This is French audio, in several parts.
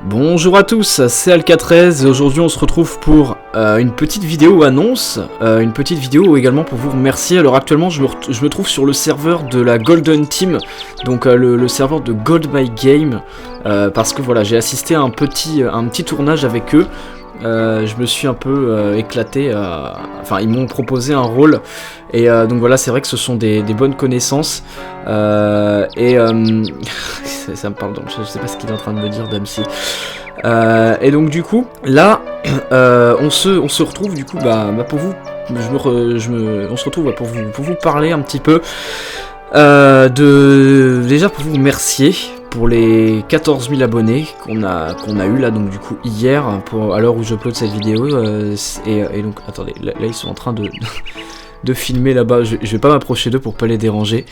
Bonjour à tous, c'est Alcatrez et aujourd'hui on se retrouve pour une petite vidéo annonce, une petite vidéo également pour vous remercier. Alors actuellement je me trouve sur le serveur de la Golden Team, donc le serveur de Gold My Game, parce que voilà, j'ai assisté à un petit tournage avec eux. Je me suis un peu éclaté, enfin ils m'ont proposé un rôle et donc voilà, c'est vrai que ce sont des bonnes connaissances ça me parle, donc je sais pas ce qu'il est en train de me dire Damsi. Et donc du coup là on se retrouve du coup pour vous, on se retrouve pour vous parler un petit peu déjà pour vous remercier pour les 14 000 abonnés qu'on a eu là, donc du coup hier, à l'heure où j'upload cette vidéo, et donc attendez, là ils sont en train de filmer là-bas, je vais pas m'approcher d'eux pour pas les déranger.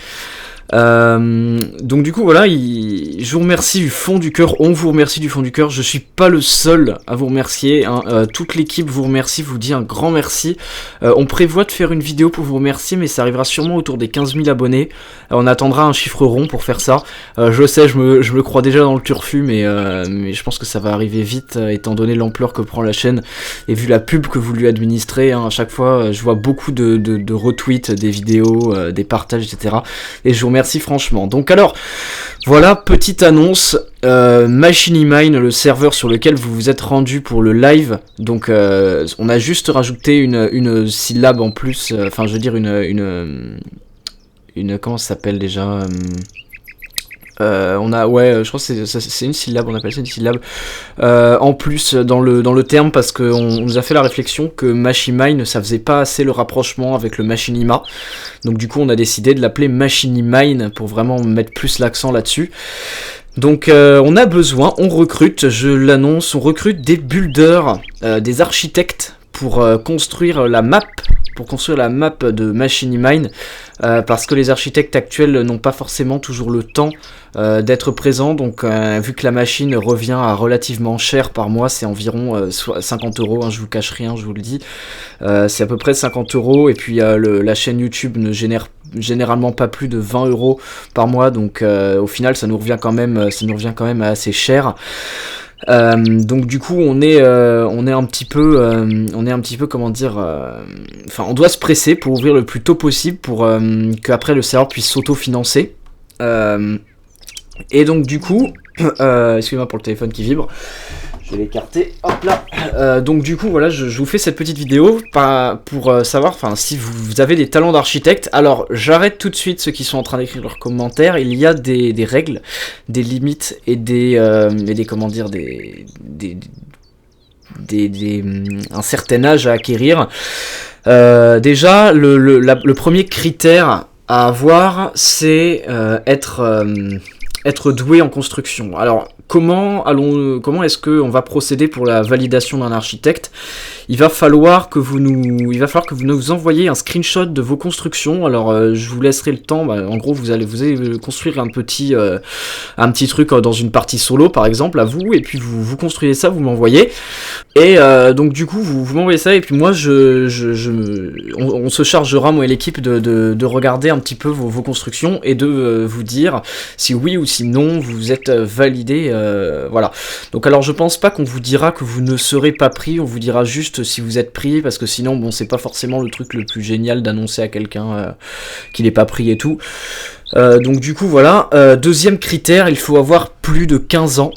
Donc du coup voilà, je vous remercie du fond du cœur, on vous remercie du fond du cœur, je suis pas le seul à vous remercier, hein. Toute l'équipe vous remercie, vous dit un grand merci. On prévoit de faire une vidéo pour vous remercier, mais ça arrivera sûrement autour des 15 000 abonnés. On attendra un chiffre rond pour faire ça. Je sais, je me crois déjà dans le turfu, mais je pense que ça va arriver vite, étant donné l'ampleur que prend la chaîne et vu la pub que vous lui administrez, hein. À chaque fois je vois beaucoup de retweets des vidéos, des partages, etc. Et je vous remercie franchement. Donc alors, voilà, petite annonce, Machinimine, le serveur sur lequel vous vous êtes rendu pour le live, donc on a juste rajouté une syllabe en plus, enfin je veux dire une comment ça s'appelle déjà, je crois que c'est une syllabe, on appelle ça une syllabe en plus dans le terme, parce qu'on nous a fait la réflexion que Machinimine ça faisait pas assez le rapprochement avec le Machinima, donc du coup on a décidé de l'appeler Machinimine pour vraiment mettre plus l'accent là-dessus. Donc on a besoin, on recrute, je l'annonce, on recrute des builders, des architectes pour construire la map de Machinimine, parce que les architectes actuels n'ont pas forcément toujours le temps d'être présents, donc vu que la machine revient à relativement cher par mois, c'est environ 50 €, hein, je vous cache rien, je vous le dis, c'est à peu près 50 €, et puis la chaîne YouTube ne génère généralement pas plus de 20 € par mois, donc au final ça nous revient quand même assez cher. Donc du coup on est un petit peu comment dire, enfin on doit se presser pour ouvrir le plus tôt possible pour qu'après le serveur puisse s'auto-financer, et donc du coup excusez-moi pour le téléphone qui vibre, je vais l'écarter, hop là. Donc du coup voilà, je vous fais cette petite vidéo pour savoir, enfin si vous avez des talents d'architecte. Alors j'arrête tout de suite ceux qui sont en train d'écrire leurs commentaires, il y a des règles, des limites et des comment dire, un certain âge à acquérir. Déjà le premier critère à avoir, c'est être doué en construction. Alors comment est-ce qu'on va procéder pour la validation d'un architecte? Il va falloir que vous nous envoyiez un screenshot de vos constructions. Alors je vous laisserai le temps, en gros vous allez construire un petit truc dans une partie solo par exemple à vous, et puis vous construisez ça, vous m'envoyez, et donc du coup vous m'envoyez ça, et puis moi on se chargera, moi et l'équipe, de regarder un petit peu vos constructions et de vous dire si oui ou si non vous êtes validé, voilà. Donc alors je pense pas qu'on vous dira que vous ne serez pas pris, on vous dira juste si vous êtes pris, parce que sinon bon c'est pas forcément le truc le plus génial d'annoncer à quelqu'un qu'il est pas pris et tout. Donc du coup voilà, deuxième critère, il faut avoir plus de 15 ans.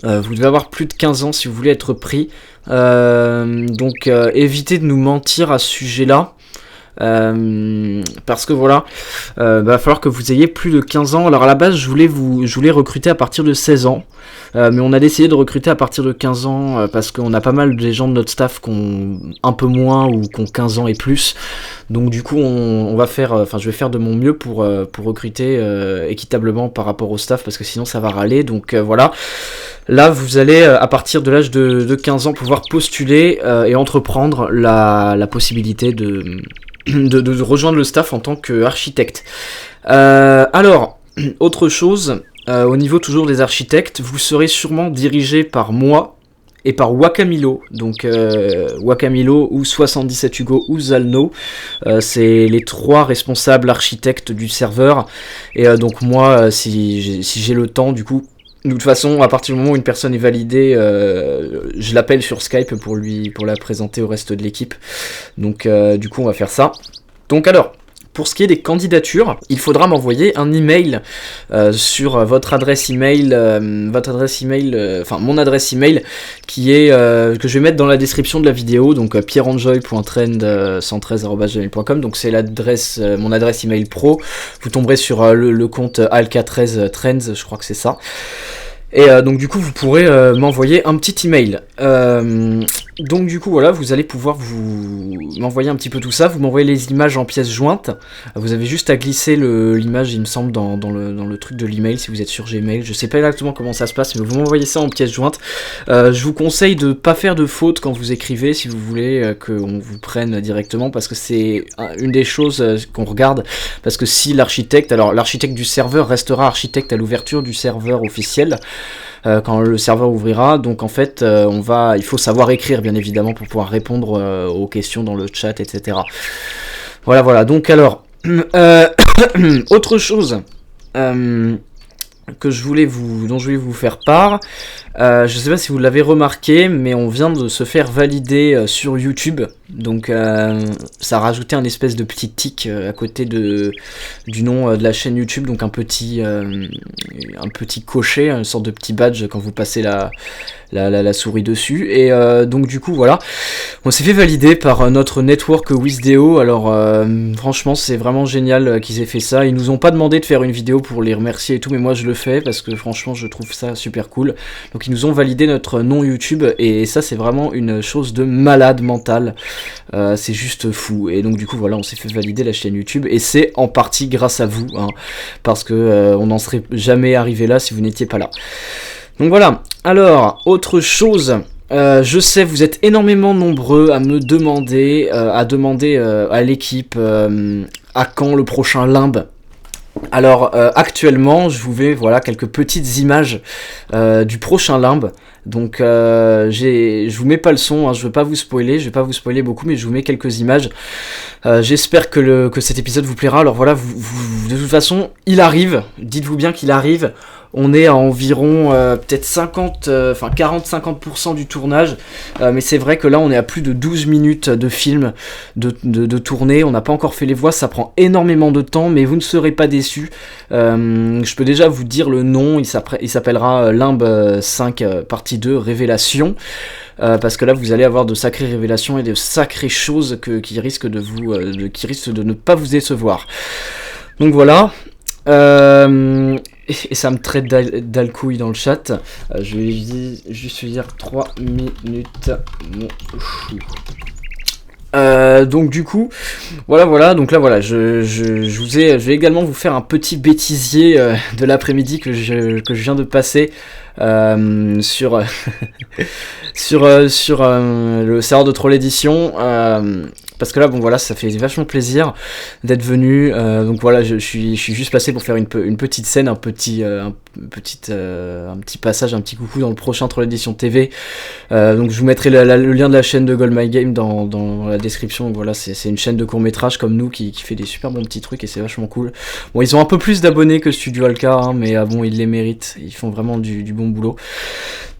Vous devez avoir plus de 15 ans si vous voulez être pris. Donc évitez de nous mentir à ce sujet-là. Parce que voilà, va falloir que vous ayez plus de 15 ans. Alors à la base je voulais recruter à partir de 16 ans, mais on a décidé de recruter à partir de 15 ans, parce qu'on a pas mal de gens de notre staff qui ont un peu moins ou qui ont 15 ans et plus. Donc du coup on va faire, je vais faire de mon mieux pour recruter équitablement par rapport au staff, parce que sinon ça va râler. Donc voilà, là vous allez à partir de l'âge de 15 ans pouvoir postuler et entreprendre la possibilité de rejoindre le staff en tant qu'architecte. Alors, autre chose, au niveau toujours des architectes, vous serez sûrement dirigé par moi et par Wakamilo, donc Wakamilo ou 77 Hugo ou Zalno, c'est les trois responsables architectes du serveur, et donc moi, si j'ai le temps, du coup, De toute façon, à partir du moment où une personne est validée, je l'appelle sur Skype pour la présenter au reste de l'équipe. Donc du coup, on va faire ça. Donc alors, pour ce qui est des candidatures, il faudra m'envoyer un email sur votre adresse email, enfin mon adresse email qui est que je vais mettre dans la description de la vidéo, donc pierreenjoy.trend113@gmail.com. Donc c'est l'adresse, mon adresse email pro. Vous tomberez sur le compte Alka13 Trends, je crois que c'est ça. Et donc du coup vous pourrez m'envoyer un petit email. Donc du coup voilà, vous allez pouvoir m'envoyer un petit peu tout ça, vous m'envoyez les images en pièces jointes, vous avez juste à glisser l'image il me semble dans le truc de l'email si vous êtes sur Gmail, je sais pas exactement comment ça se passe mais vous m'envoyez ça en pièces jointes. Je vous conseille de pas faire de fautes quand vous écrivez si vous voulez qu'on vous prenne directement parce que c'est une des choses qu'on regarde, parce que si l'architecte du serveur restera architecte à l'ouverture du serveur officiel, quand le serveur ouvrira, donc en fait il faut savoir écrire bien évidemment pour pouvoir répondre aux questions dans le chat, etc. Voilà, donc alors autre chose dont je voulais vous faire part, je sais pas si vous l'avez remarqué, mais on vient de se faire valider sur YouTube, donc ça a rajouté un espèce de petit tic à côté du nom de la chaîne YouTube, donc un petit cocher, une sorte de petit badge quand vous passez la souris dessus, et donc du coup voilà, on s'est fait valider par notre network Wisdeo. Alors franchement c'est vraiment génial qu'ils aient fait ça, ils nous ont pas demandé de faire une vidéo pour les remercier et tout, mais moi je le fais parce que franchement je trouve ça super cool. Donc ils nous ont validé notre nom YouTube et ça c'est vraiment une chose de malade mental, c'est juste fou. Et donc du coup voilà, on s'est fait valider la chaîne YouTube et c'est en partie grâce à vous, hein, parce que on n'en serait jamais arrivé là si vous n'étiez pas là. Donc voilà, alors autre chose, je sais vous êtes énormément nombreux à me demander, à l'équipe à quand le prochain Limbe. Alors actuellement je vous mets quelques petites images du prochain Limbe. Donc je vous mets pas le son, hein, je vais pas vous spoiler beaucoup, mais je vous mets quelques images. J'espère que cet épisode vous plaira. Alors voilà, vous de toute façon il arrive, dites-vous bien qu'il arrive. On est à environ peut-être 40-50% du tournage, mais c'est vrai que là on est à plus de 12 minutes de film de tournée, on n'a pas encore fait les voix, ça prend énormément de temps, mais vous ne serez pas déçus. Je peux déjà vous dire le nom, il s'appellera Limbe 5 partie 2 Révélation, parce que là vous allez avoir de sacrées révélations et de sacrées choses qui risquent de ne pas vous décevoir. Donc voilà. Et ça me traite d'alcouille dans le chat. Je vais juste dire 3 minutes, mon chou. Donc du coup, voilà. Donc là, voilà, je vais également vous faire un petit bêtisier de l'après-midi que je viens de passer sur le serveur de Troll Edition. Parce que là, bon voilà, ça fait vachement plaisir d'être venu. Donc voilà, je suis juste passé pour faire une petite scène, un petit passage, un petit coucou dans le prochain Troll Edition TV. Donc je vous mettrai le lien de la chaîne de Gold My Game dans la description. Donc voilà, c'est une chaîne de court métrage comme nous qui fait des super bons petits trucs et c'est vachement cool. Bon, ils ont un peu plus d'abonnés que Studio Alka, hein, mais bon, ils les méritent. Ils font vraiment du bon boulot.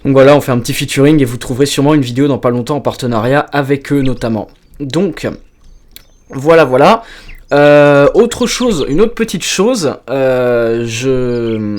Donc voilà, on fait un petit featuring et vous trouverez sûrement une vidéo dans pas longtemps en partenariat avec eux notamment. Donc voilà. Autre chose, une autre petite chose, je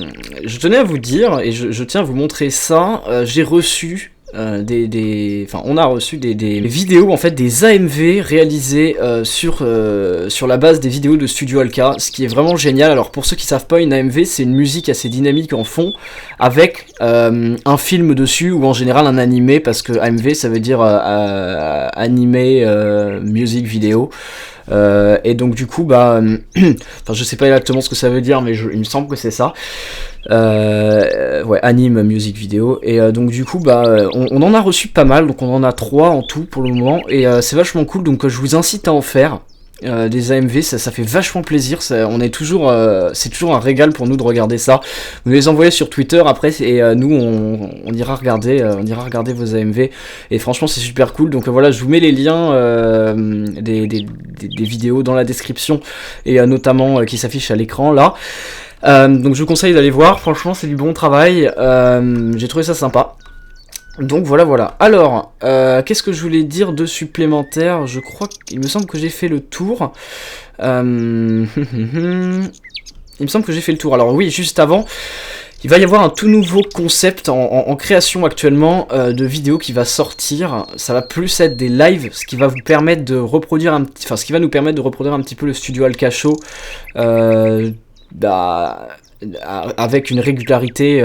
tenais à vous dire et je tiens à vous montrer ça. J'ai reçu on a reçu des vidéos, en fait, des AMV réalisées sur la base des vidéos de Studio Alka, ce qui est vraiment génial. Alors pour ceux qui savent pas, une AMV c'est une musique assez dynamique en fond avec un film dessus ou en général un animé, parce que AMV ça veut dire animé music vidéo. Et donc du coup je sais pas exactement ce que ça veut dire, mais il me semble que c'est ça. Anime music vidéo. Et donc du coup on en a reçu pas mal, donc on en a 3 en tout pour le moment, et c'est vachement cool, donc je vous incite à en faire. Des AMV, ça fait vachement plaisir, c'est toujours un régal pour nous de regarder ça. Vous les envoyez sur Twitter après et nous on ira regarder vos AMV, et franchement c'est super cool. Donc voilà, je vous mets les liens des vidéos dans la description, et notamment qui s'affichent à l'écran là. Donc je vous conseille d'aller voir, franchement c'est du bon travail, j'ai trouvé ça sympa. Donc voilà. Alors, qu'est-ce que je voulais dire de supplémentaire? Je crois qu'il me semble que j'ai fait le tour. Il me semble que j'ai fait le tour. Alors oui, juste avant, il va y avoir un tout nouveau concept en création actuellement de vidéos qui va sortir. Ça va plus être des lives, ce qui va vous permettre de reproduire ce qui va nous permettre de reproduire un petit peu le studio Alcacho. Avec une régularité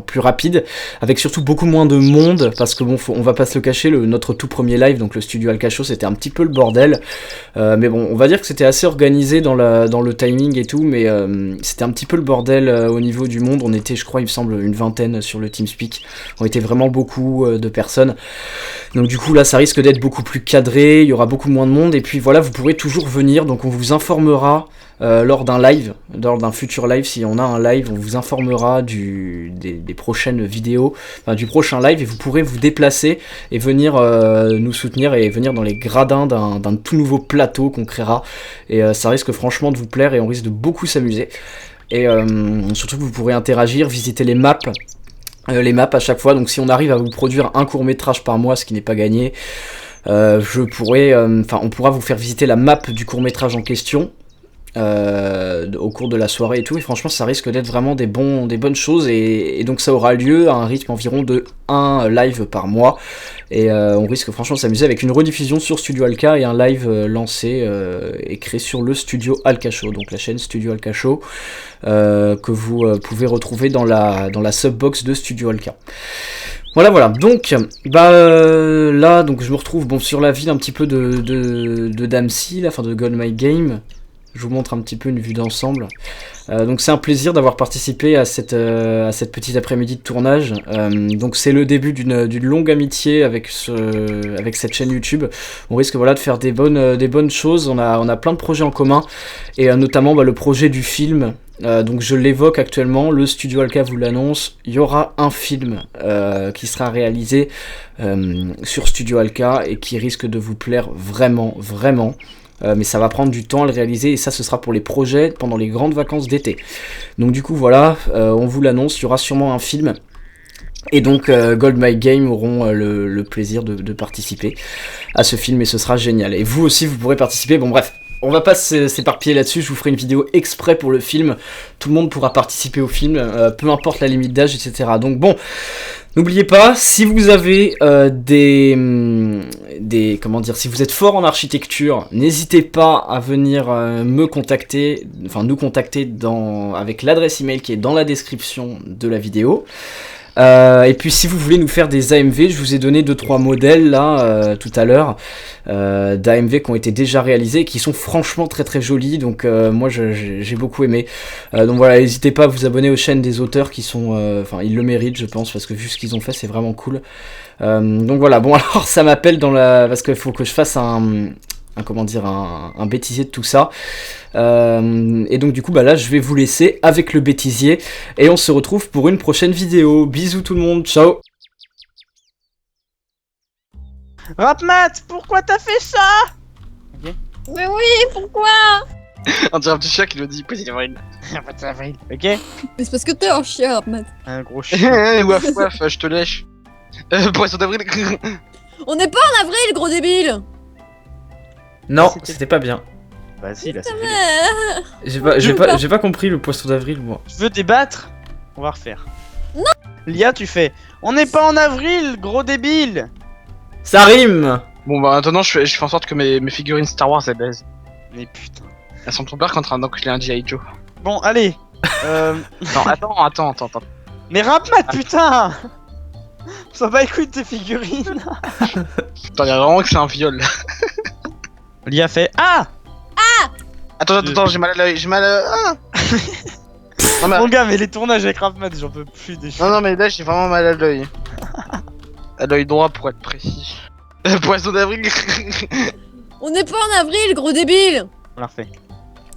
plus rapide, avec surtout beaucoup moins de monde, parce que bon, on va pas se le cacher, notre tout premier live, donc le studio Alcacho, c'était un petit peu le bordel, mais bon, on va dire que c'était assez organisé dans le timing et tout, mais c'était un petit peu le bordel au niveau du monde. On était, je crois, il me semble, une vingtaine sur le TeamSpeak, on était vraiment beaucoup de personnes, donc du coup là ça risque d'être beaucoup plus cadré, il y aura beaucoup moins de monde, et puis voilà, vous pourrez toujours venir, donc on vous informera lors d'un futur live, si on a un live, on vous informera des prochaines vidéos, du prochain live, et vous pourrez vous déplacer et venir nous soutenir et venir dans les gradins d'un tout nouveau plateau qu'on créera, et ça risque franchement de vous plaire et on risque de beaucoup s'amuser, et surtout que vous pourrez interagir, visiter les maps à chaque fois. Donc si on arrive à vous produire un court-métrage par mois, ce qui n'est pas gagné, on pourra vous faire visiter la map du court-métrage en question au cours de la soirée et tout, et franchement ça risque d'être vraiment des bonnes choses, et donc ça aura lieu à un rythme environ de 1 live par mois, et on risque franchement de s'amuser avec une rediffusion sur Studio Alka et un live lancé et créé sur le Studio Alcacho, donc la chaîne Studio Alcacho que vous pouvez retrouver dans la subbox de Studio Alka. Voilà, donc là donc je me retrouve sur la ville un petit peu de Damsi, de God My Game. Je vous montre un petit peu une vue d'ensemble. Donc c'est un plaisir d'avoir participé à cette petite après-midi de tournage. Donc c'est le début d'une longue amitié avec cette chaîne YouTube. On risque de faire des bonnes choses. On a plein de projets en commun, et notamment le projet du film. Donc je l'évoque actuellement, le Studio Alka vous l'annonce, il y aura un film qui sera réalisé sur Studio Alka et qui risque de vous plaire vraiment. Mais ça va prendre du temps à le réaliser, et ça ce sera pour les projets pendant les grandes vacances d'été. Donc du coup voilà, on vous l'annonce, il y aura sûrement un film, et donc Gold My Game auront le plaisir de participer à ce film, et ce sera génial. Et vous aussi vous pourrez participer, bon bref. On va pas s'éparpiller là-dessus, je vous ferai une vidéo exprès pour le film, tout le monde pourra participer au film, peu importe la limite d'âge, etc. Donc bon, n'oubliez pas, si vous avez si vous êtes fort en architecture, n'hésitez pas à venir nous contacter avec l'adresse email qui est dans la description de la vidéo. Et puis si vous voulez nous faire des AMV, je vous ai donné 2-3 modèles là tout à l'heure d'AMV qui ont été déjà réalisés et qui sont franchement très jolis, donc moi j'ai beaucoup aimé. Donc voilà, n'hésitez pas à vous abonner aux chaînes des auteurs qui sont, ils le méritent je pense, parce que vu ce qu'ils ont fait c'est vraiment cool. Donc voilà, bon alors ça m'appelle parce qu'il faut que je fasse un bêtisier de tout ça, et donc du coup là je vais vous laisser avec le bêtisier, et on se retrouve pour une prochaine vidéo. Bisous tout le monde, ciao. Rapmat, pourquoi t'as fait ça? Okay. Mais oui, pourquoi? On dirait un petit chat qui le dit, petit avril. Petit avril, ok? Mais c'est parce que t'es un chien, Rapmat. Un gros chien. Waf, je te lèche. Poisson d'avril. On n'est pas en avril, gros débile. Non, c'était pas bien. Bah si, là c'est J'ai pas compris le poisson d'avril, moi. Tu veux débattre? On va refaire. Non. Lia, tu fais. On n'est pas en avril, gros débile. Ça rime. Bon bah maintenant je fais en sorte que mes figurines Star Wars elles baisent. Mais putain. Elles sont trop peur qu'en train d'enculer un G.I. Joe. Bon, allez. Non, attends. Mais Rapmat, putain. Ça va écouter tes figurines. Attends, y'a vraiment que c'est un viol. Lia fait. Ah. Attends, j'ai mal à l'œil, Ah non, mais... Mon gars, mais les tournages avec Rapmat, j'en peux plus des choses. Non, mais là j'ai vraiment mal à l'œil. À l'œil droit pour être précis. Poisson d'avril. On n'est pas en avril, gros débile. On la refait.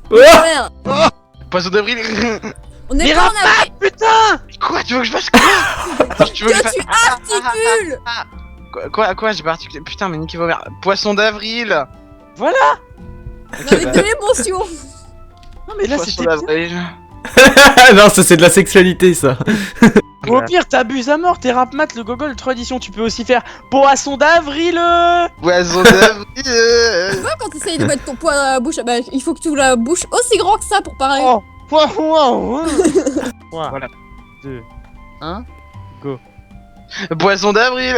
Ouais. Poisson d'avril. On n'est pas en avril. Putain. Quoi, tu veux que je fasse quoi? Tu articules. Quoi, j'ai pas articulé. Putain, mais niquez vos mères. Poisson d'avril. Voilà. Avec de l'émotion. Non mais là Poisson c'était d'avril. Non, ça c'est de la sexualité, ça. Ou au pire, t'abuses à mort, t'es rap mat, le gogol, 3 éditions. Tu peux aussi faire Poisson d'avril. Poisson d'avril. Tu vois, quand t'essayes de mettre ton poing dans la bouche, bah, il faut que tu ouvres la bouche aussi grand que ça pour parler. Oh, wow. 3, Voilà. 2, 1, go. Poisson d'avril.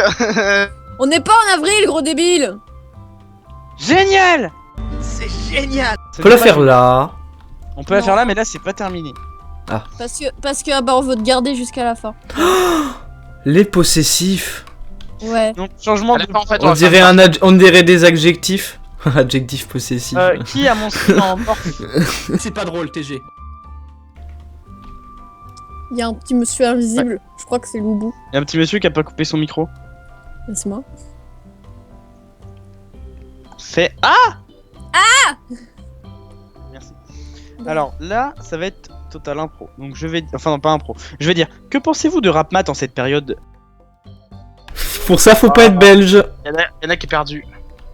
On n'est pas en avril, gros débile. Génial. C'est génial. On peut la faire là. On peut la Non. faire là, mais là, c'est pas terminé. Parce que bah, on veut te garder jusqu'à la fin. Les possessifs. Ouais. Donc, changement À de... la fin, en fait, On va dirait, faire on dirait des adjectifs. Adjectif possessif. Qui a mon skin en morph? C'est pas drôle, TG. Il y a un petit monsieur invisible. Je crois que c'est Loubou. Y'a un petit monsieur qui a pas coupé son micro. Laisse-moi. Fait... Ah. Merci. Alors là, ça va être total impro. Donc je vais... Enfin non, pas impro. Je vais dire, que pensez-vous de Rap Mat en cette période? Pour ça, faut pas être belge. y en a qui est perdu.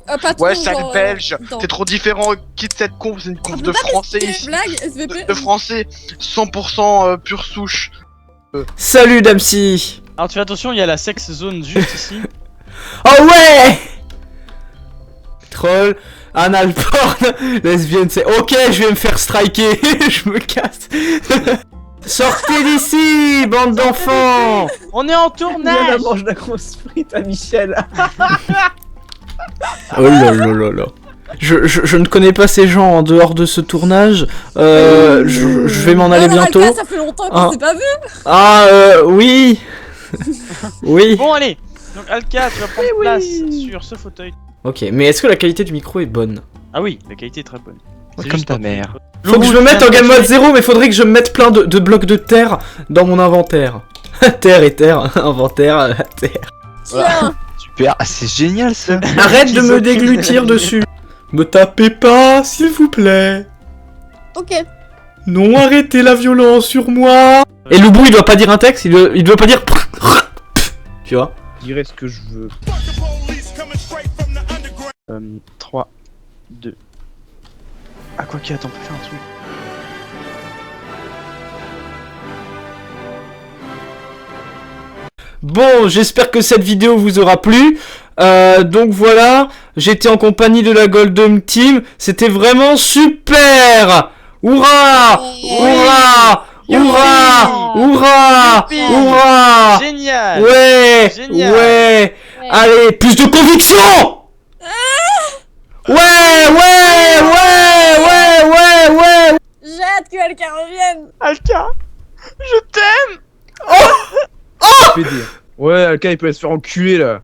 Ah, pas trop, Ouais, sale genre, belge. attends. T'es trop différent. Quitte cette conf, c'est une On conf peut de pas français t'expliquer ici. les blagues, SVP. De français 100% pure souche. Salut, Damsi. Alors tu fais attention, il y a la sex zone juste ici. Oh ouais. Troll, anal porn, lesbienne, c'est ok, je vais me faire striker, je me casse. Sortez d'ici, bande d'enfants. On est en tournage. mange la grosse frite à Michel. Oh là là là là. Je ne connais pas ces gens en dehors de ce tournage. Je vais m'en aller Alors, bientôt. Alka, ça fait longtemps qu'on Ah. s'est pas vu. Ah, oui. Oui. Bon allez. Donc Alka, tu vas prendre place sur ce fauteuil. Ok, mais est-ce que la qualité du micro est bonne? Ah oui, la qualité est très bonne. C'est Comme juste ta pour- mère. Faut que je me mette en game mode 0, mais faudrait que je me mette plein de blocs de terre dans mon inventaire. Terre et terre, inventaire, terre. Tiens. Super, ah, c'est génial ça. Arrête de Ils me ont déglutir dessus. Me tapez pas, s'il vous plaît. Ok. Non, arrêtez la violence sur moi. Et le bout, il doit pas dire un texte, il doit pas dire. Tu vois? Je dirais ce que je veux. 3, 2. Ah quoi qu'il attends, on peut faire un truc. Bon, j'espère que cette vidéo vous aura plu. Donc voilà, j'étais en compagnie de la Golden Team. C'était vraiment super. Hourra! Hourra! Hourra! Hourra! Youpi! Hourra! Génial. Ouais! Génial. Ouais! Allez, plus de conviction! Ouais! Ouais! Ouais! J'ai hâte que Alka revienne. Alka, je t'aime. PD. Ouais, Alka il peut se faire enculer là.